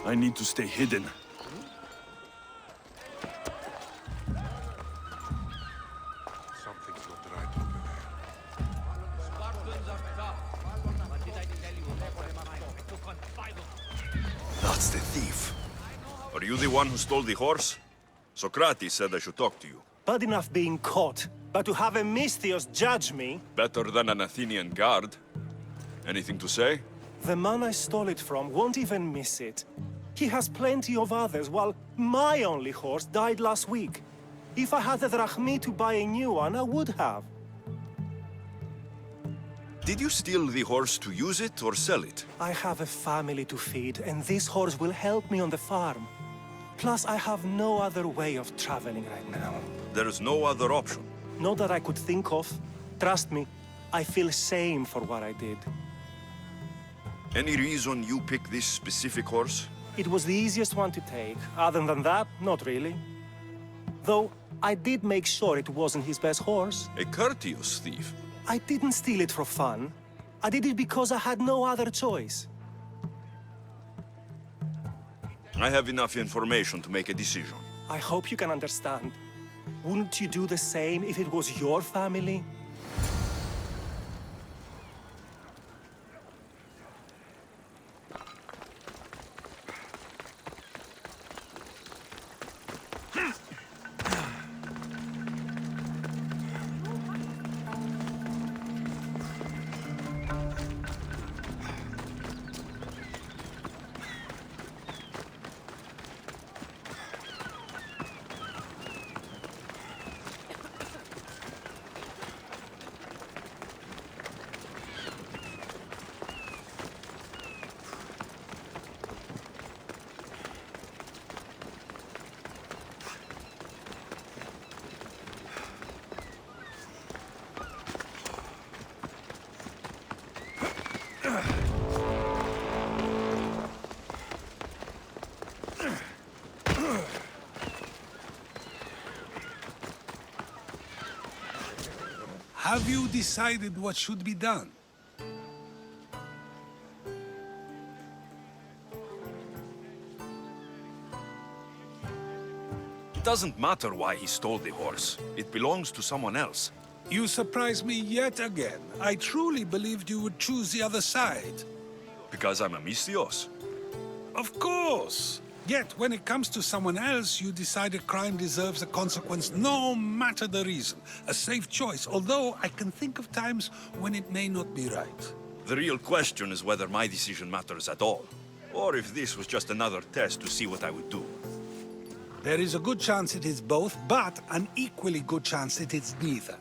I need to stay hidden. Something's not right over there. That's the thief. Are you the one who stole the horse? Socrates said I should talk to you. Bad enough being caught, but to have a Misthios judge me? Better than an Athenian guard. Anything to say? The man I stole it from won't even miss it. He has plenty of others, while my only horse died last week. If I had the drachmi to buy a new one, I would have. Did you steal the horse to use it or sell it? I have a family to feed, and this horse will help me on the farm. Plus, I have no other way of traveling right now. There is no other option. Not that I could think of. Trust me, I feel shame for what I did. Any reason you picked this specific horse? It was the easiest one to take. Other than that, not really. Though, I did make sure it wasn't his best horse. A courteous thief. I didn't steal it for fun. I did it because I had no other choice. I have enough information to make a decision. I hope you can understand. Wouldn't you do the same if it was your family? Have you decided what should be done? It doesn't matter why he stole the horse. It belongs to someone else. You surprise me yet again. I truly believed you would choose the other side. Because I'm a Misthios. Of course! Yet, when it comes to someone else, you decide a crime deserves a consequence no matter the reason. A safe choice, although I can think of times when it may not be right. The real question is whether my decision matters at all. Or if this was just another test to see what I would do. There is a good chance it is both, but an equally good chance it is neither.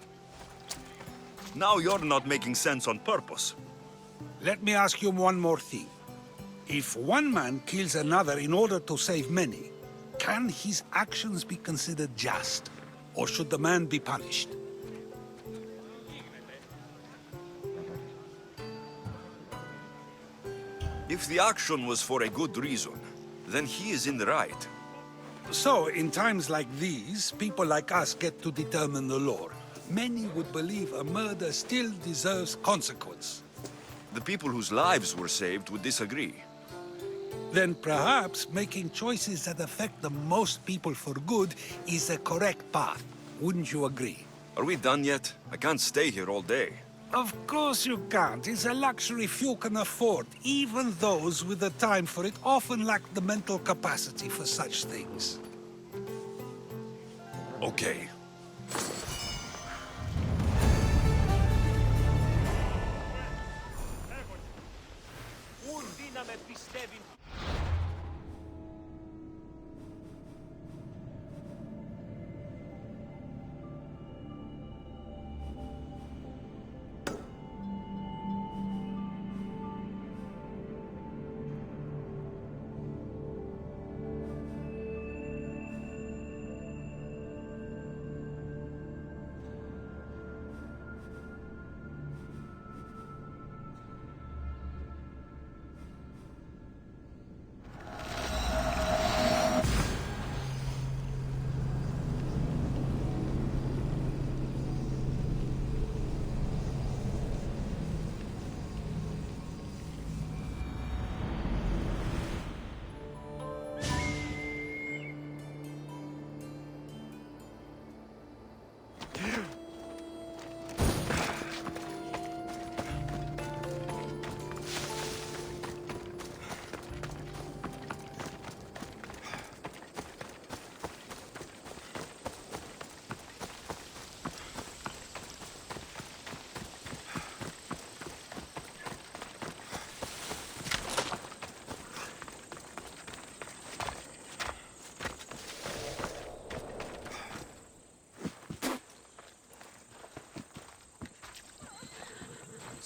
Now you're not making sense on purpose. Let me ask you one more thing. If one man kills another in order to save many, can his actions be considered just? Or should the man be punished? If the action was for a good reason, then he is in the right. So, in times like these, people like us get to determine the law. Many would believe a murder still deserves consequence. The people whose lives were saved would disagree. Then perhaps making choices that affect the most people for good is the correct path. Wouldn't you agree? Are we done yet? I can't stay here all day. Of course you can't. It's a luxury few can afford. Even those with the time for it often lack the mental capacity for such things. Okay.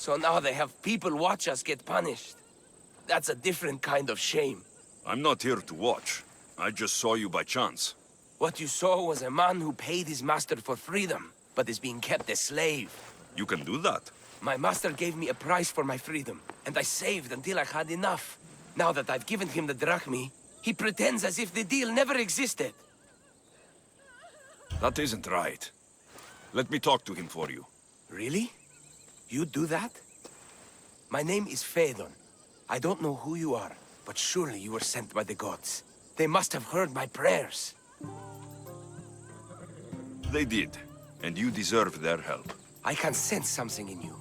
So now they have people watch us get punished. That's a different kind of shame. I'm not here to watch. I just saw you by chance. What you saw was a man who paid his master for freedom, but is being kept a slave. You can do that. My master gave me a price for my freedom, and I saved until I had enough. Now that I've given him the drachmi, he pretends as if the deal never existed. That isn't right. Let me talk to him for you. Really? You do that? My name is Phaedon. I don't know who you are, but surely you were sent by the gods. They must have heard my prayers. They did, and you deserve their help. I can sense something in you.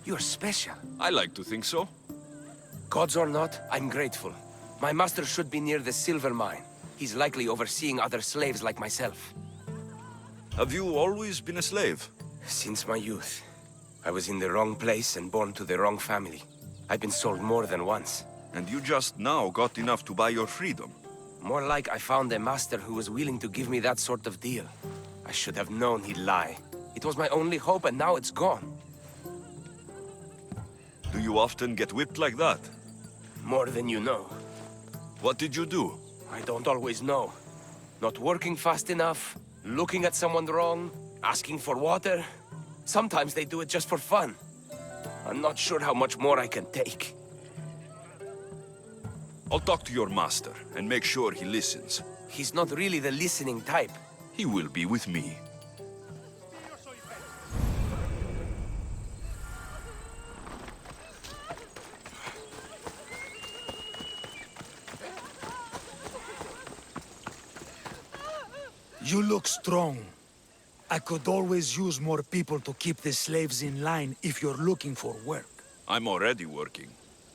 You're special. I like to think so. Gods or not, I'm grateful. My master should be near the silver mine. He's likely overseeing other slaves like myself. Have you always been a slave? Since my youth. I was in the wrong place and born to the wrong family. I've been sold more than once. And you just now got enough to buy your freedom. More like I found a master who was willing to give me that sort of deal. I should have known he'd lie. It was my only hope, and now it's gone. Do you often get whipped like that? More than you know. What did you do? I don't always know. Not working fast enough, looking at someone wrong, asking for water. Sometimes they do it just for fun. I'm not sure how much more I can take. I'll talk to your master and make sure he listens. He's not really the listening type. He will be with me. You look strong. I could always use more people to keep the slaves in line if you're looking for work. I'm already working.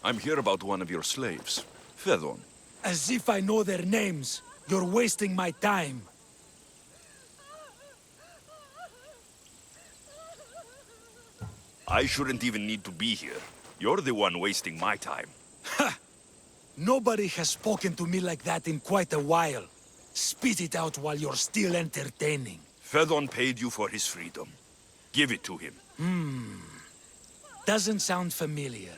I'm here about one of your slaves, Phaedon. As if I know their names. You're wasting my time. I shouldn't even need to be here. You're the one wasting my time. Nobody has spoken to me like that in quite a while. Spit it out while you're still entertaining. Phaedon paid you for his freedom. Give it to him. Doesn't sound familiar.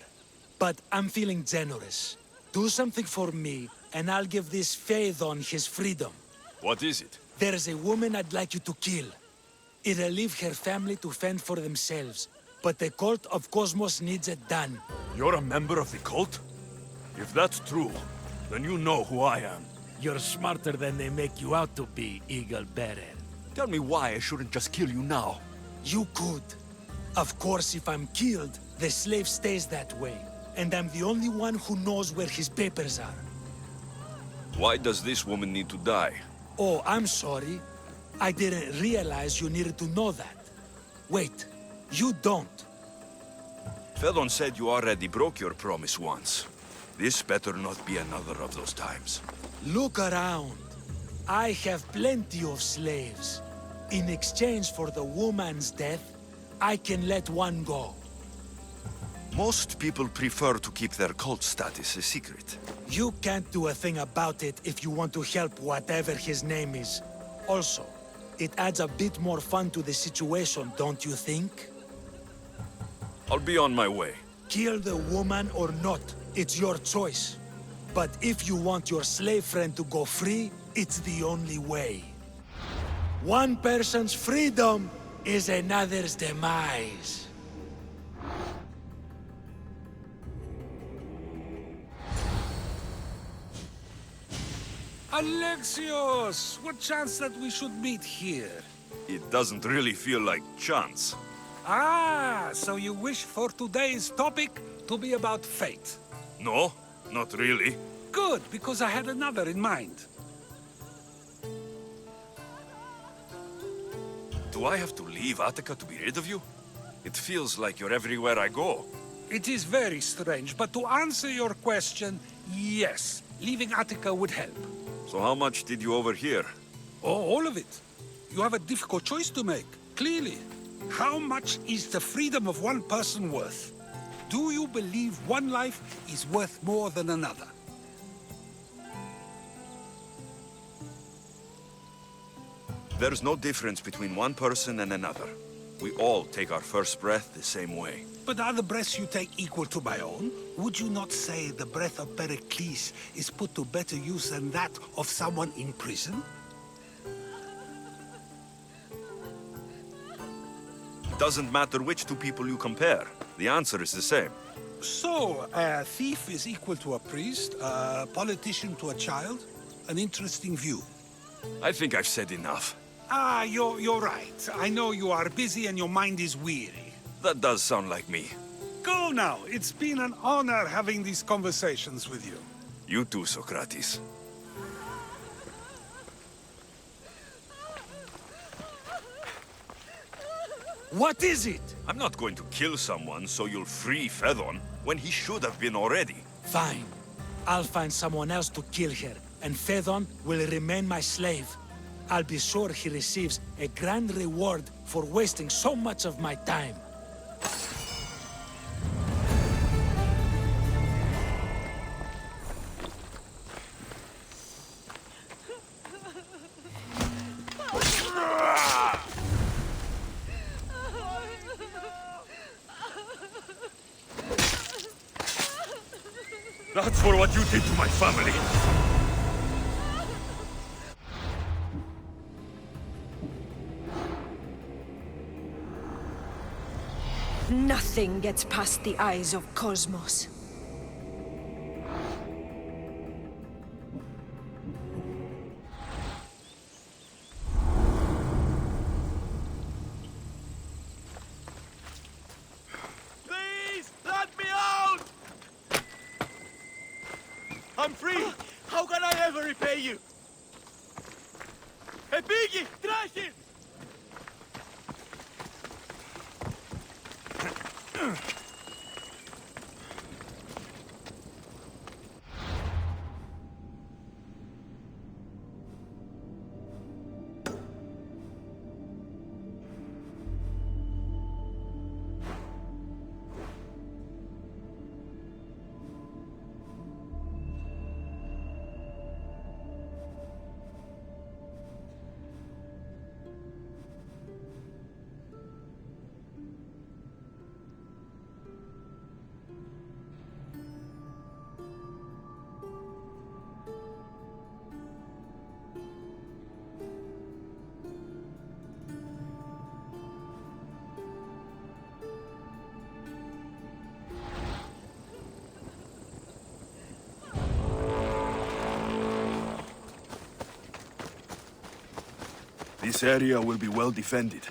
But I'm feeling generous. Do something for me, and I'll give this Phaedon his freedom. What is it? There's a woman I'd like you to kill. It'll leave her family to fend for themselves. But the cult of Cosmos needs it done. You're a member of the cult? If that's true, then you know who I am. You're smarter than they make you out to be, Eagle Bearer. Tell me why I shouldn't just kill you now. You could. Of course, if I'm killed, the slave stays that way. And I'm the only one who knows where his papers are. Why does this woman need to die? Oh, I'm sorry. I didn't realize you needed to know that. Wait, you don't. Phaedon said you already broke your promise once. This better not be another of those times. Look around. I have plenty of slaves. In exchange for the woman's death, I can let one go. Most people prefer to keep their cult status a secret. You can't do a thing about it if you want to help whatever his name is. Also, it adds a bit more fun to the situation, don't you think? I'll be on my way. Kill the woman or not, it's your choice. But if you want your slave friend to go free, it's the only way. One person's freedom is another's demise. Alexios! What chance that we should meet here? It doesn't really feel like chance. Ah, so you wish for today's topic to be about fate. No, not really. Good, because I had another in mind. Do I have to leave Attica to be rid of you? It feels like you're everywhere I go. It is very strange, but to answer your question, yes, leaving Attica would help. So how much did you overhear? Oh, all of it. You have a difficult choice to make, clearly. How much is the freedom of one person worth? Do you believe one life is worth more than another? There's no difference between one person and another. We all take our first breath the same way. But are the breaths you take equal to my own? Would you not say the breath of Pericles is put to better use than that of someone in prison? Doesn't matter which two people you compare. The answer is the same. So, a thief is equal to a priest, a politician to a child? An interesting view. I think I've said enough. You're right. I know you are busy and your mind is weary. That does sound like me. Go now. It's been an honor having these conversations with you. You too, Socrates. What is it? I'm not going to kill someone so you'll free Fedon when he should have been already. Fine. I'll find someone else to kill her, and Fedon will remain my slave. I'll be sure he receives a grand reward for wasting so much of my time. That's for what you did to my family. Nothing gets past the eyes of Cosmos. Please, let me out! I'm free! How can I ever repay you? Hey, Piggy! Trash him! This area will be well defended.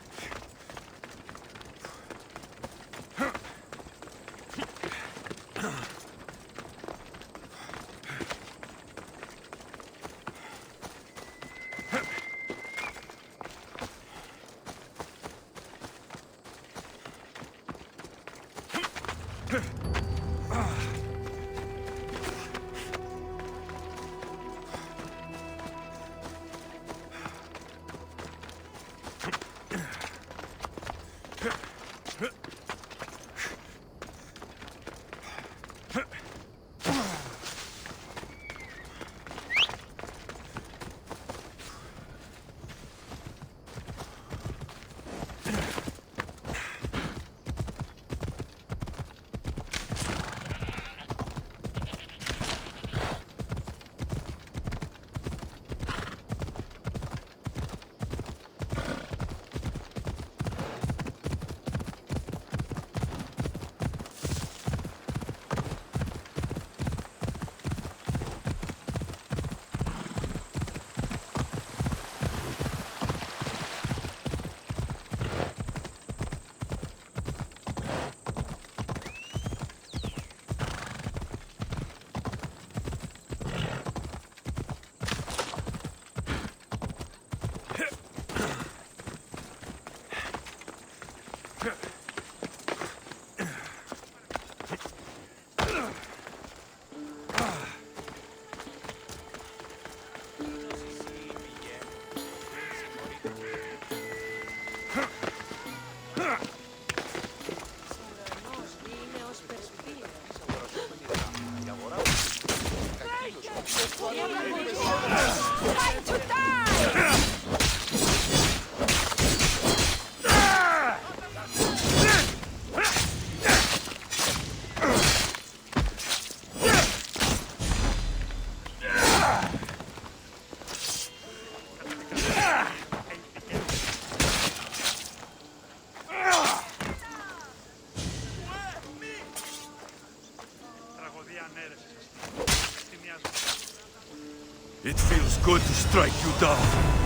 It feels good to strike you down.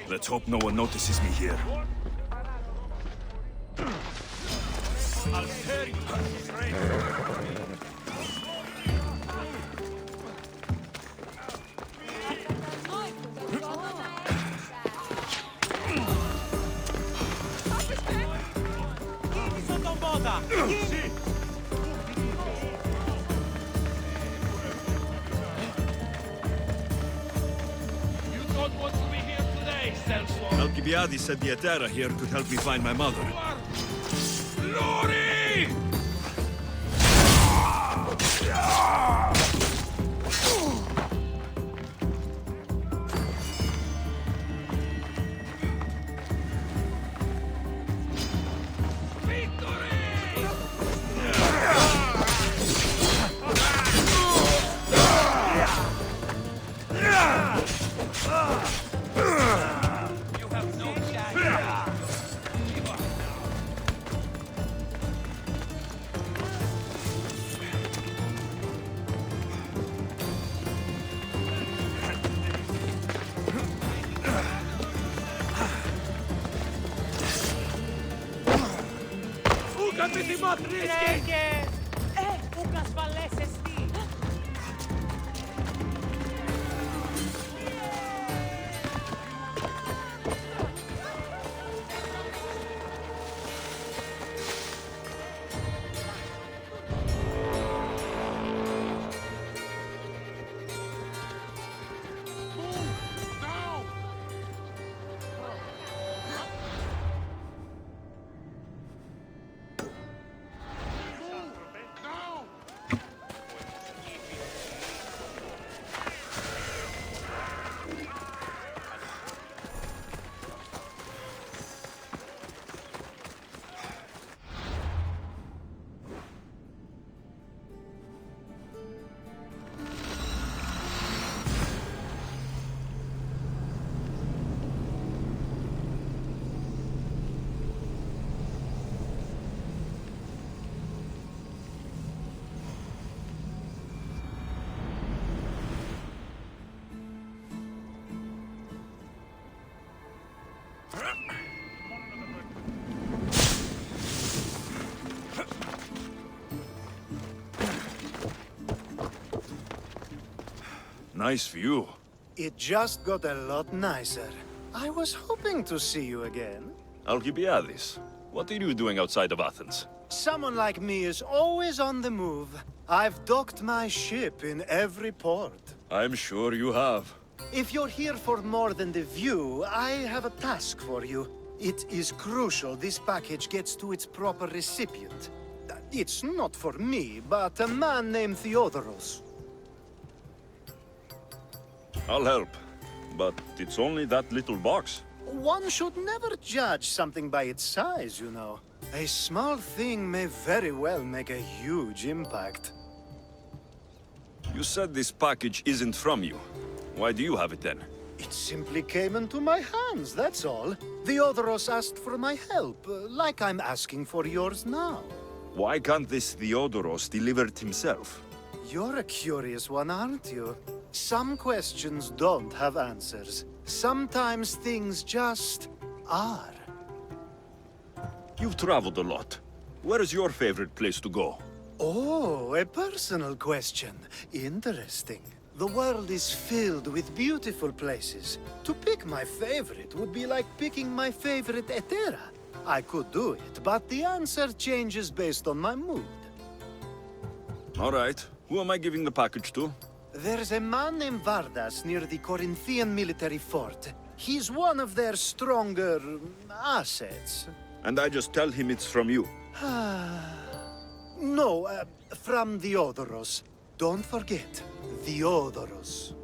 Let's hope no one notices me here. Alcibiades said the Atera here could help me find my mother. Glory! Nice view. It just got a lot nicer. I was hoping to see you again. Alcibiades, what are you doing outside of Athens? Someone like me is always on the move. I've docked my ship in every port. I'm sure you have. If you're here for more than the view, I have a task for you. It is crucial this package gets to its proper recipient. It's not for me, but a man named Theodoros. I'll help. But it's only that little box. One should never judge something by its size, you know. A small thing may very well make a huge impact. You said this package isn't from you. Why do you have it then? It simply came into my hands, that's all. The Theodoros asked for my help, like I'm asking for yours now. Why can't this Theodoros deliver it himself? You're a curious one, aren't you? Some questions don't have answers. Sometimes things just are. You've traveled a lot. Where is your favorite place to go? Oh, a personal question. Interesting. The world is filled with beautiful places. To pick my favorite would be like picking my favorite Etera. I could do it, but the answer changes based on my mood. All right. Who am I giving the package to? There's a man named Vardas near the Corinthian military fort. He's one of their stronger assets. And I just tell him it's from you. No, from Theodoros. Don't forget, Theodoros.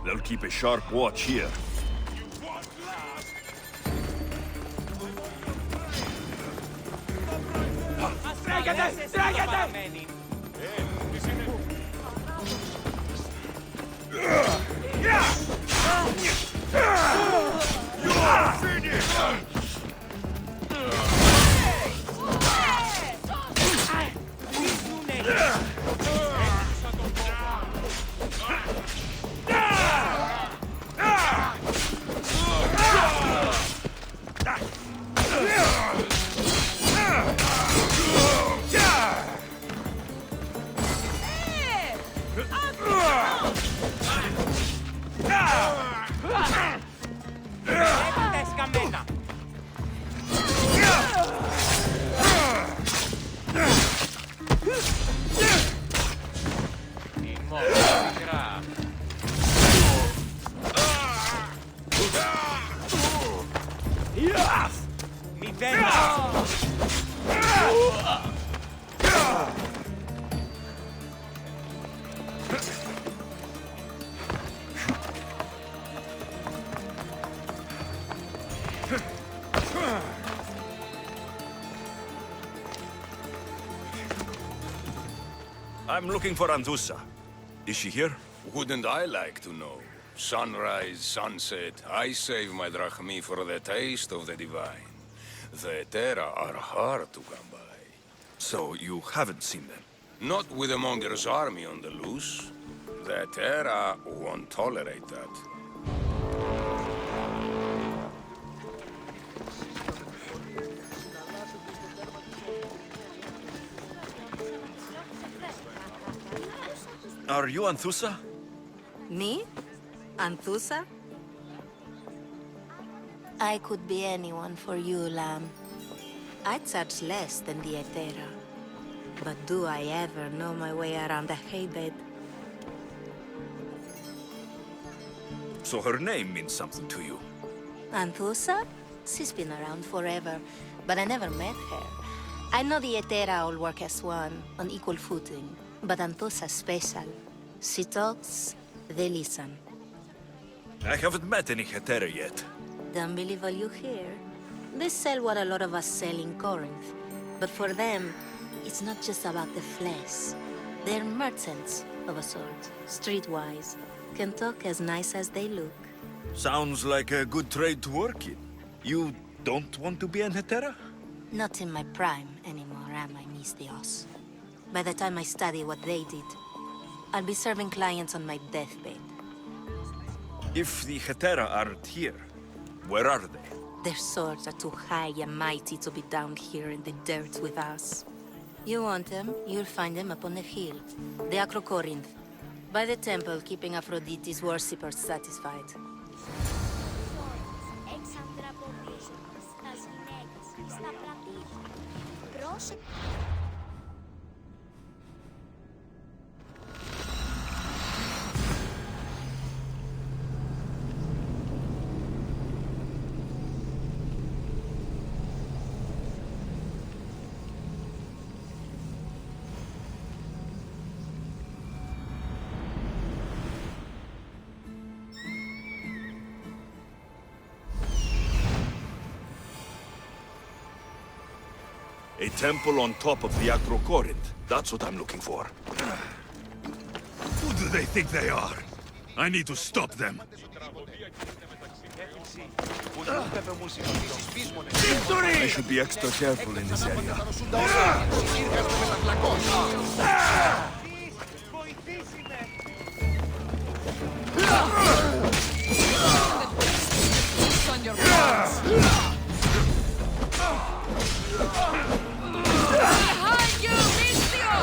They'll keep a sharp watch here. Στράγεται! Στράγεται! I'm looking for Anthusa. Is she here? Wouldn't I like to know? Sunrise, sunset, I save my drachmi for the taste of the divine. The Terra are hard to come by. So you haven't seen them? Not with the Monger's army on the loose. The Terra won't tolerate that. Are you Anthusa? Me? Anthusa? I could be anyone for you, Lamb. I charge less than the Etera. But do I ever know my way around a haybed? So her name means something to you? Anthusa? She's been around forever, but I never met her. I know the Etera all work as one, on equal footing. But Anthusa's special. She talks, they listen. I haven't met any Hetera yet. Don't believe all you hear. They sell what a lot of us sell in Corinth. But for them, It's not just about the flesh. They're merchants, of a sort, streetwise. Can talk as nice as they look. Sounds like a good trade to work in. You don't want to be an hetera? Not in my prime anymore, am I, Miss Dios? By the time I study what they did, I'll be serving clients on my deathbed. If the hetera aren't here, where are they? Their swords are too high and mighty to be down here in the dirt with us. You want them, you'll find them up on the hill. The Acrocorinth. By the temple, keeping Aphrodite's worshippers satisfied. A temple on top of the Acrocorinth. That's what I'm looking for. Who do they think they are? I need to stop them. I should be extra careful in this area. Behind you, Mistio!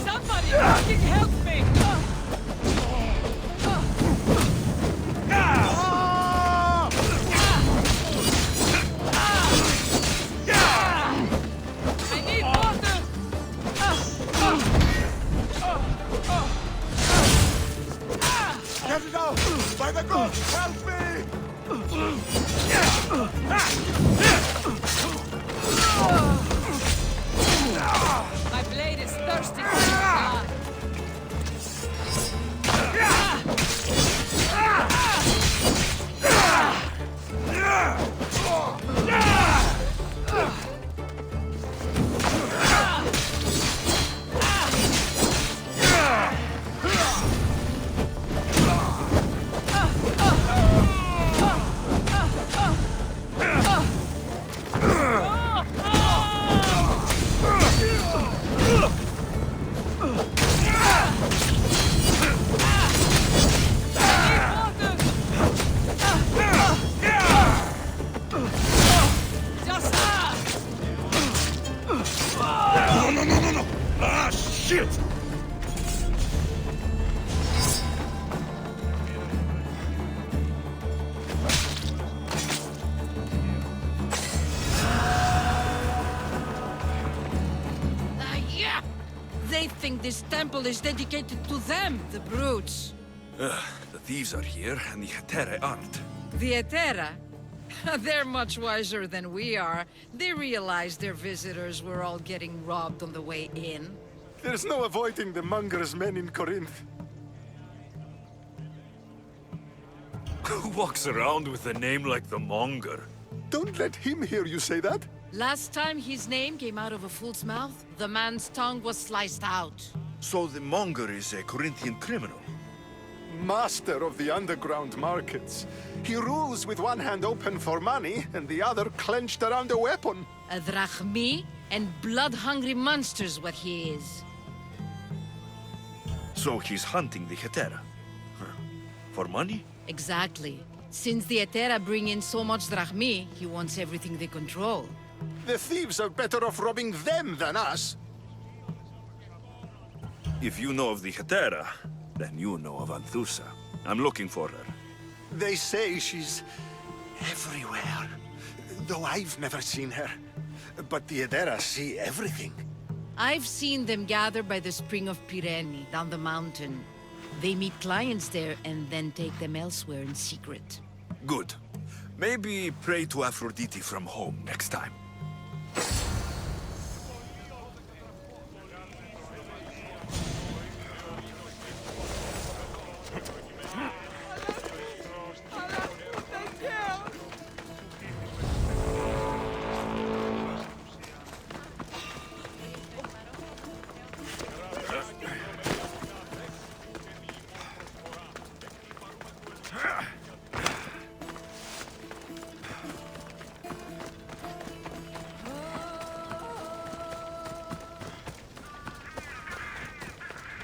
Somebody fucking help me! I need water! Get it out! By the gods, help me! My blade is thirsty for your blood. Just No! Ah, shit! yeah! They think this temple is dedicated to them, the brutes. The thieves are here, and the hetera aren't. The Etera? They're much wiser than we are. They realized their visitors were all getting robbed on the way in. There's no avoiding the monger's men in Corinth. Who walks around with a name like the Monger? Don't let him hear you say that. Last time his name came out of a fool's mouth, the man's tongue was sliced out. So the Monger is a Corinthian criminal. Master of the underground markets. He rules with one hand open for money and the other clenched around a weapon. A drachmi and blood-hungry monster's what he is. So he's hunting the hetera. Huh. For money? Exactly. Since the Etera bring in so much drachmi, he wants everything they control. The thieves are better off robbing them than us. If you know of the hetera, then you know of Anthusa. I'm looking for her. They say she's everywhere, though I've never seen her. But the Edera see everything. I've seen them gather by the Spring of Pirene, down the mountain. They meet clients there and then take them elsewhere in secret. Good. Maybe pray to Aphrodite from home next time.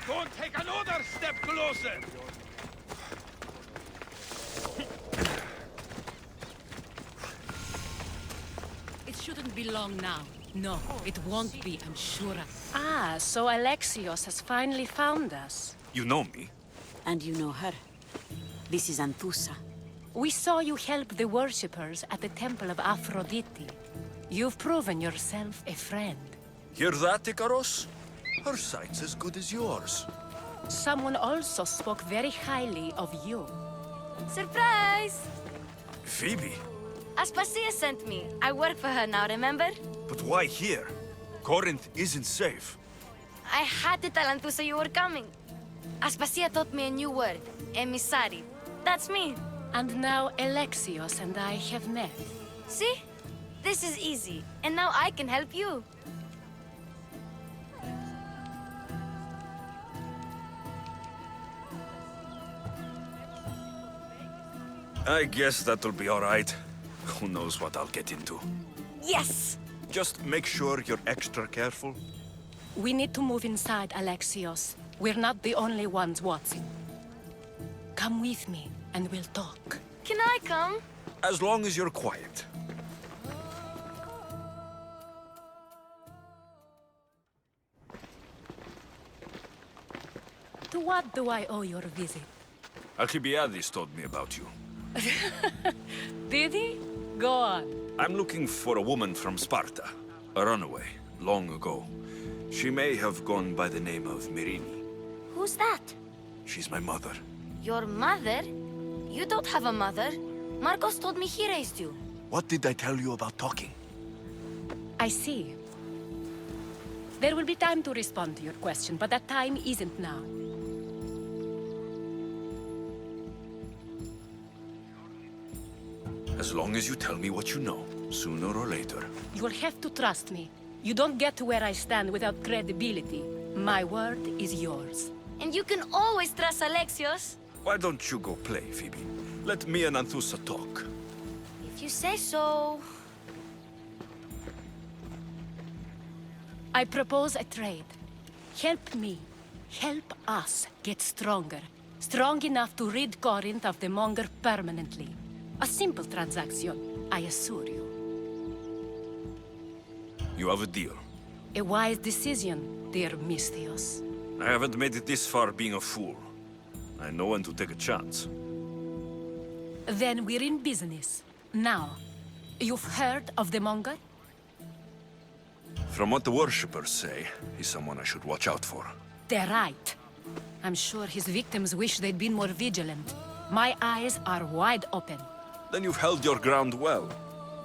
Don't take another step closer! It shouldn't be long now. No, it won't be, I'm sure. Ah, so Alexios has finally found us. You know me? And you know her. This is Anthusa. We saw you help the worshippers at the Temple of Aphrodite. You've proven yourself a friend. Hear that, Ikaros? Her sight's as good as yours. Someone also spoke very highly of you. Surprise! Phoebe? Aspasia sent me. I work for her now, remember? But why here? Corinth isn't safe. I had to tell Anthusa you were coming. Aspasia taught me a new word, emissary. That's me. And now Alexios and I have met. See? This is easy. And now I can help you. I guess that'll be all right. Who knows what I'll get into. Yes! Just make sure you're extra careful. We need to move inside, Alexios. We're not the only ones watching. Come with me, and we'll talk. Can I come? As long as you're quiet. To what do I owe your visit? Alcibiades told me about you. Did he? Go on. I'm looking for a woman from Sparta. A runaway, long ago. She may have gone by the name of Myrine. Who's that? She's my mother. Your mother? You don't have a mother. Marcos told me he raised you. What did I tell you about talking? I see. There will be time to respond to your question, but that time isn't now. As long as you tell me what you know, sooner or later. You'll have to trust me. You don't get to where I stand without credibility. My word is yours. And you can always trust Alexios. Why don't you go play, Phoebe? Let me and Anthusa talk. If you say so. I propose a trade. Help me. Help us get stronger. Strong enough to rid Corinth of the Monger permanently. A simple transaction, I assure you. You have a deal. A wise decision, dear Misthios. I haven't made it this far being a fool. I know when to take a chance. Then we're in business. Now, you've heard of the Monger? From what the worshippers say, he's someone I should watch out for. They're right. I'm sure his victims wish they'd been more vigilant. My eyes are wide open. Then you've held your ground well.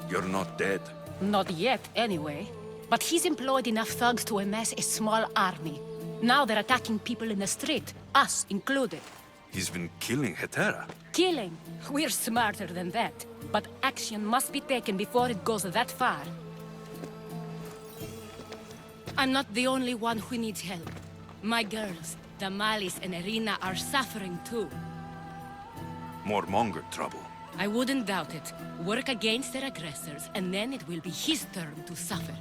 You're not dead. Not yet, anyway. But he's employed enough thugs to amass a small army. Now they're attacking people in the street, us included. He's been killing Hetera. Killing? We're smarter than that. But action must be taken before it goes that far. I'm not the only one who needs help. My girls, Damalis and Irina, are suffering too. More Monger trouble. I wouldn't doubt it. Work against their aggressors, and then it will be his turn to suffer.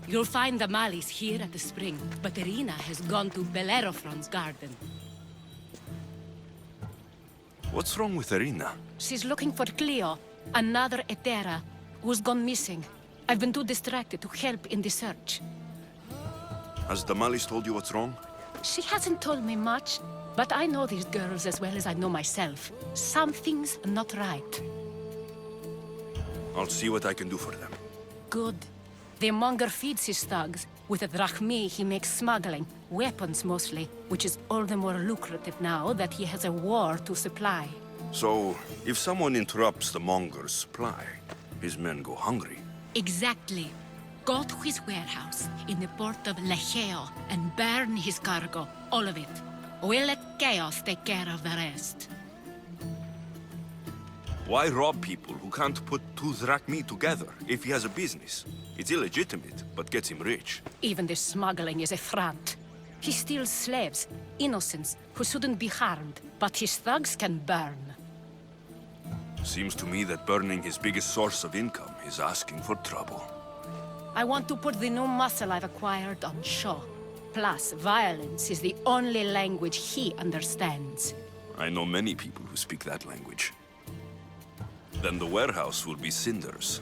You'll find Damalis here at the spring, but Irina has gone to Bellerophon's garden. What's wrong with Irina? She's looking for Cleo, another Hetera, who's gone missing. I've been too distracted to help in the search. Has Damalis told you what's wrong? She hasn't told me much, but I know these girls as well as I know myself. Something's not right. I'll see what I can do for them. Good. The Monger feeds his thugs. With the drachmi, he makes smuggling, weapons mostly, which is all the more lucrative now that he has a war to supply. So, if someone interrupts the monger's supply, his men go hungry. Exactly. Go to his warehouse in the port of Lecheo and burn his cargo, all of it. We'll let chaos take care of the rest. Why rob people who can't put 2 drachmi together if he has a business? It's illegitimate, but gets him rich. Even the smuggling is a front. He steals slaves, innocents, who shouldn't be harmed, but his thugs can burn. Seems to me that burning his biggest source of income is asking for trouble. I want to put the new muscle I've acquired on show. Plus, violence is the only language he understands. I know many people who speak that language. Then the warehouse will be cinders.